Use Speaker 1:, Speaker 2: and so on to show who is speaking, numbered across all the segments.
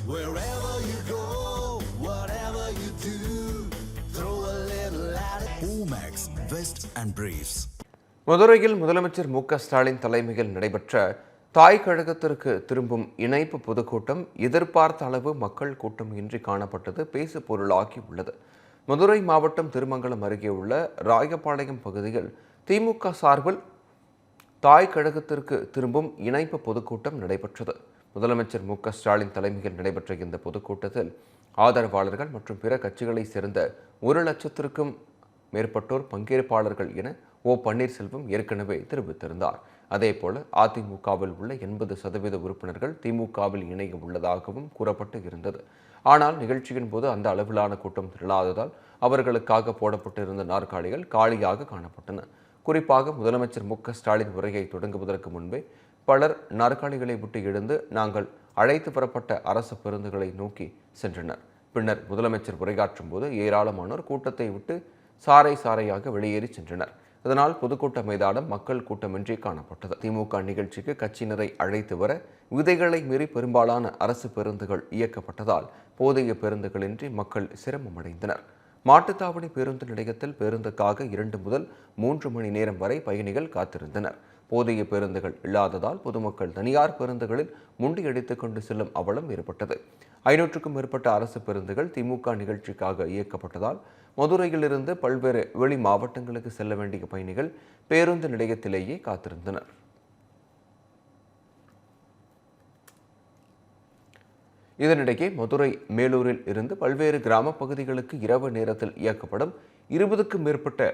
Speaker 1: Wherever you go, whatever you do, throw a little at it. Omax, Vest and Briefs.
Speaker 2: மதுரையில் முதலமைச்சர் மு.க.ஸ்டாலின் தலைமையில் நடைபெற்ற தாய் கழகத்திற்கு திரும்பும் இணைப்பு பொதுக்கூட்டம் எதிர்பார்த்த அளவு மக்கள் கூட்டம் இன்றி காணப்பட்டது பேசு பொருளாகி உள்ளது. மதுரை மாவட்டம் திருமங்கலம் அருகே உள்ள ராயபாளையம் பகுதியில் திமுக சார்பில் தாய் கழகத்திற்கு திரும்பும் இணைப்பு பொதுக்கூட்டம் நடைபெற்றது. முதலமைச்சர் மு.க.ஸ்டாலின் தலைமையில் நடைபெற்ற இந்த பொதுக்கூட்டத்தில் ஆதரவாளர்கள் மற்றும் பிற கட்சிகளைச் சேர்ந்த 1,00,000க்கும் மேற்பட்டோர் பங்கேற்பாளர்கள் என ஓ. பன்னீர்செல்வம் ஏற்கனவே தெரிவித்திருந்தார். அதேபோல அதிமுகவில் உள்ள 80% உறுப்பினர்கள் திமுகவில் இணைய உள்ளதாகவும் கூறப்பட்டு இருந்தது. ஆனால் நிகழ்ச்சியின் போது அந்த அளவிலான கூட்டம் திரளாததால் அவர்களுக்காக போடப்பட்டிருந்த நாற்காலிகள் காலியாக காணப்பட்டன. குறிப்பாக முதலமைச்சர் மு.க.ஸ்டாலின் உரையை தொடங்குவதற்கு முன்பே பலர் நாற்காலிகளை விட்டு எழுந்து நாங்கள் அழைத்து வரப்பட்ட அரசு பேருந்துகளை நோக்கி சென்றனர். பின்னர் முதலமைச்சர் உரையாற்றும் போது ஏராளமானோர் கூட்டத்தை விட்டு சாறை சாறையாக வெளியேறி சென்றனர். இதனால் பொதுக்கூட்ட மைதானம் மக்கள் கூட்டமின்றி காணப்பட்டது. திமுக நிகழ்ச்சிக்கு கட்சியினரை அழைத்து வர விதைகளை மீறி பெரும்பாலான அரசு பேருந்துகள் இயக்கப்பட்டதால் போதிய பேருந்துகளின்றி மக்கள் சிரமமடைந்தனர். மாட்டுத்தாவணி பேருந்து நிலையத்தில் பேருந்துக்காக 2 முதல் 3 மணி நேரம் வரை பயணிகள் காத்திருந்தனர். போதிய பேருந்துகள் இல்லாததால் பொதுமக்கள் தனியார் பேருந்துகளில் முண்டியடித்துக் கொண்டு செல்லும் அவலம் ஏற்பட்டது. 500க்கும் மேற்பட்ட அரசு பேருந்துகள் திமுக நிகழ்ச்சிக்காக இயக்கப்பட்டதால் மதுரையிலிருந்து பல்வேறு வெளி மாவட்டங்களுக்கு செல்ல வேண்டிய பயணிகள் பேருந்து நிலையத்திலேயே காத்திருந்தனர். இதனிடையே மதுரை மேலூரில் இருந்து பல்வேறு கிராம பகுதிகளுக்கு இரவு நேரத்தில் இயக்கப்படும் 20க்கும் மேற்பட்ட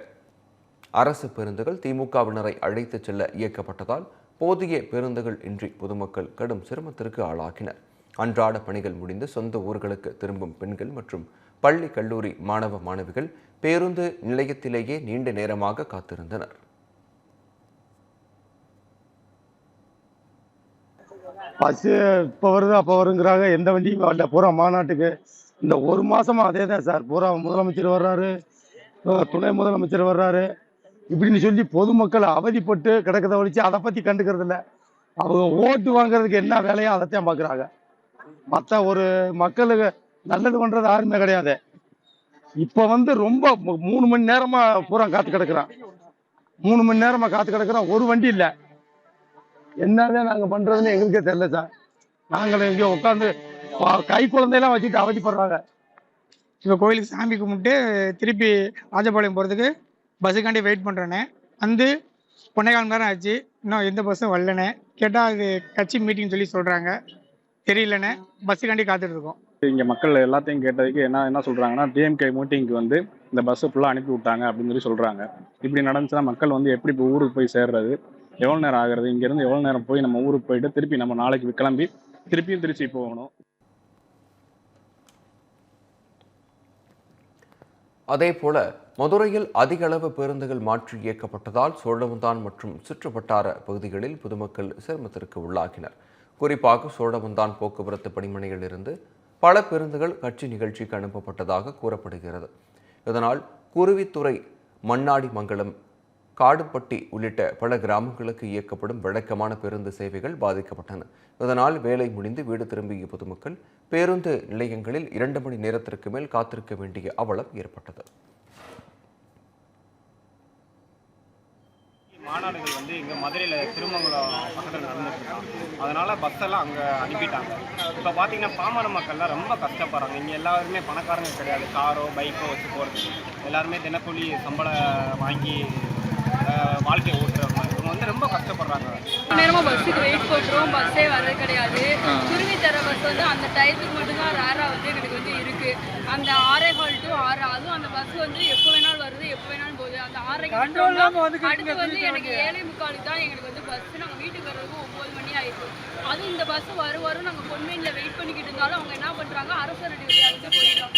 Speaker 2: அரசு பேருந்துகள் திமுகவினரை அழைத்துச் செல்ல இயக்கப்பட்டதால் போதிய பேருந்துகள் இன்றி பொதுமக்கள் கடும் சிரமத்திற்கு ஆளாகினர். அன்றாட பணிகள் முடிந்து சொந்த ஊர்களுக்கு திரும்பும் பெண்கள் மற்றும் பள்ளி கல்லூரி மாணவ மாணவிகள் பேருந்து நிலையத்திலேயே நீண்ட நேரமாக காத்திருந்தனர்.
Speaker 3: பஸ் இப்போ வருது அப்போ வருங்கிறாங்க, எந்த வண்டியும் வரல. பூரா மாநாட்டுக்கு இந்த 1 மாசமா அதே தான் சார். பூரா முதலமைச்சர் வர்றாரு, துணை முதலமைச்சர் வர்றாரு, இப்படின்னு சொல்லி பொதுமக்கள் அவதிப்பட்டு கிடக்கிறத ஒழிச்சு அதை பற்றி கண்டுக்கிறது இல்லை. அவங்க ஓட்டு வாங்குறதுக்கு என்ன வேலையோ அதைத்தான் பார்க்குறாங்க. மற்ற ஒரு மக்களுக்கு நல்லது பண்ணுறது யாருமே கிடையாது. இப்போ ரொம்ப 3 மணி நேரமாக பூரா காத்து கிடக்குறான். 3 மணி நேரமாக காத்து கிடக்குறோம், ஒரு வண்டி இல்லை. என்னதான் நாங்கள் பண்ணுறதுன்னு எங்களுக்கே தெரியல சார். நாங்களும் எங்கேயோ உட்காந்து கை குழந்தையெல்லாம் வச்சுட்டு அவதிப்படுறாங்க.
Speaker 4: இப்போ கோயிலுக்கு சாமி கும்பிட்டு திருப்பி ராஜபாளையம் போகிறதுக்கு பஸ்ஸுக்காண்டி வெயிட் பண்ணுறேனே. 1.25 மணி நேரம் ஆச்சு, இன்னும் எந்த பஸ்ஸும் வரலனே. கேட்டால் அது கட்சி மீட்டிங் சொல்லி சொல்கிறாங்க, தெரியலனே. பஸ்ஸுக்காண்டி காத்துட்டு இருக்கோம்.
Speaker 5: இங்கே மக்கள் எல்லாத்தையும் கேட்டதுக்கு என்ன சொல்கிறாங்கன்னா, டிஎம்கே மீட்டிங்க்கு இந்த பஸ்ஸை ஃபுல்லாக அனுப்பி விட்டாங்க அப்படின்னு சொல்லி சொல்கிறாங்க. இப்படி நடந்துச்சுன்னா மக்கள் எப்படி இப்போ ஊருக்கு போய் சேர்றது, எவ்வளோ நேரம் ஆகுறது, இங்கேருந்து எவ்வளோ நேரம் போய் நம்ம ஊருக்கு போயிட்டு திருப்பி நம்ம நாளைக்கு கிளம்பி திருப்பியும் திருச்சி போகணும்.
Speaker 2: அதேபோல மதுரையில் அதிக அளவு பேருந்துகள் மாற்றி இயக்கப்பட்டதால் சோழவந்தான் மற்றும் சுற்றுவட்டார பகுதிகளில் பொதுமக்கள் சிரமத்திற்கு உள்ளாகினர். குறிப்பாக சோழவந்தான் போக்குவரத்து பணிமனையில் இருந்து பல பேருந்துகள் கட்சி நிகழ்ச்சிக்கு அனுப்பப்பட்டதாக கூறப்படுகிறது. இதனால் குருவித்துறை, மண்ணாடி மங்கலம், காடுப்பட்டி உள்ளிட்ட பல கிராமங்களுக்கு இயக்கப்படும் வழக்கமான பேருந்து சேவைகள் பாதிக்கப்பட்டன. இதனால் வேலை முடிந்து வீடு திரும்பிய பொதுமக்கள் பேருந்து நிலையங்களில் 2 மணி நேரத்திற்கு மேல் காத்திருக்க வேண்டிய அவலம் ஏற்பட்டது.
Speaker 6: மாநாடுகள் இங்கே மதுரையில் திருமங்கலம் பக்கத்தில் நடந்துட்டுருக்காங்க. அதனால் பஸ்ஸெல்லாம் அங்கே அனுப்பிட்டாங்க. இப்போ பார்த்தீங்கன்னா பாமர மக்கள்லாம் ரொம்ப கஷ்டப்படுறாங்க. இங்கே எல்லாருமே பணக்காரங்க கிடையாது, காரோ பைக்கோ வச்சு போகிறது. எல்லாருமே தினக்கூலி சம்பளம் வாங்கி வாழ்க்கையை ஓட்டுறவங்க. இவங்க ரொம்ப கஷ்டப்படுறாங்க.
Speaker 7: நேரமாக பஸ்ஸுக்கு வெயிட் பண்ணுறோம், பஸ்ஸே வரது கிடையாது. குருவி தர பஸ் அந்த டயத்துக்கு மட்டும்தான் ரேராக எங்களுக்கு இருக்குது. அந்த 6:15 to 6, அதுவும் அந்த பஸ் எப்போ வேணாலும் வருது, எப்போ வேணாலும் போகுது. அந்த 6:30 அடுத்து எனக்கு 7:45 தான் எங்களுக்கு பஸ். நாங்கள் வீட்டுக்கு வர்றதுக்கு 9 மணி ஆயிடுச்சு. அதுவும் இந்த பஸ் வரும் நாங்கள் பொன்மேனியில் வெயிட் பண்ணிக்கிட்டு இருந்தாலும் அவங்க என்ன பண்ணுறாங்க, அரசு போயிடுறோம்.